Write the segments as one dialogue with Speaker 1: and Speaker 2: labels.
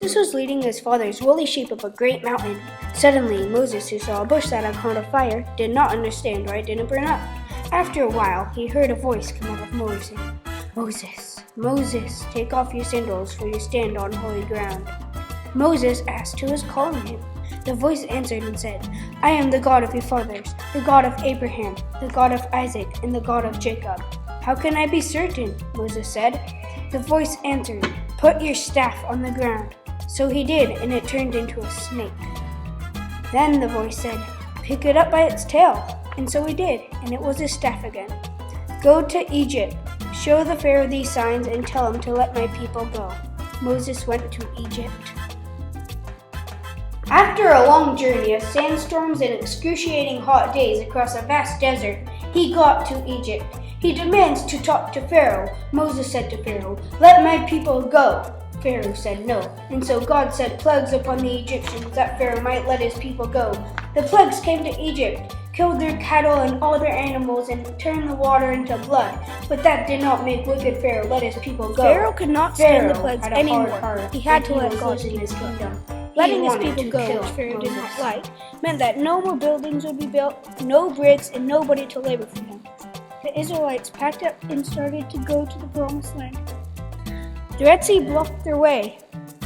Speaker 1: Moses was leading his father's woolly sheep up a great mountain. Suddenly, Moses, who saw a bush that had caught on fire, did not understand why it didn't burn up. After a while, he heard a voice come out of nowhere saying, "Moses, Moses, take off your sandals, for you stand on holy ground." Moses asked who was calling him. The voice answered and said, "I am the God of your fathers, the God of Abraham, the God of Isaac, and the God of Jacob." "How can I be certain?" Moses said. The voice answered, "Put your staff on the ground." So he did, and it turned into a snake. Then the voice said, "Pick it up by its tail." And so he did, and it was his staff again. "Go to Egypt, show the Pharaoh these signs, and tell him to let my people go." Moses went to Egypt. After a long journey of sandstorms and excruciating hot days across a vast desert, he got to Egypt. He demands to talk to Pharaoh. Moses said to Pharaoh, "Let my people go." Pharaoh said no, and so God sent plagues upon the Egyptians that Pharaoh might let his people go. The plagues came to Egypt, killed their cattle and all their animals, and turned the water into blood. But that did not make wicked Pharaoh let his people go.
Speaker 2: Pharaoh could not stand the plagues
Speaker 1: had a
Speaker 2: anymore.
Speaker 1: hard heart,
Speaker 2: He had to
Speaker 1: and
Speaker 2: let
Speaker 1: was
Speaker 2: God
Speaker 1: losing his
Speaker 2: take control.
Speaker 1: kingdom.
Speaker 2: Letting
Speaker 1: He
Speaker 2: his
Speaker 1: wanted
Speaker 2: people
Speaker 1: to
Speaker 2: go,
Speaker 1: kill
Speaker 2: which Pharaoh did not
Speaker 1: Moses.
Speaker 2: like, meant that no more buildings would be built, no bricks, and nobody to labor for him. The Israelites packed up and started to go to the Promised Land. The Red Sea blocked their way.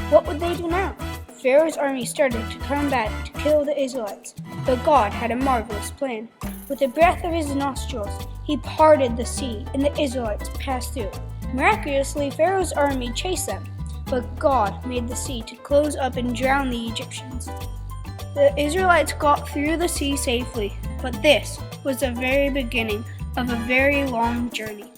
Speaker 2: What would they do now? Pharaoh's army started to come back to kill the Israelites, but God had a marvelous plan. With the breath of his nostrils, he parted the sea, and the Israelites passed through. Miraculously, Pharaoh's army chased them, but God made the sea to close up and drown the Egyptians. The Israelites got through the sea safely, but this was the very beginning of a very long journey.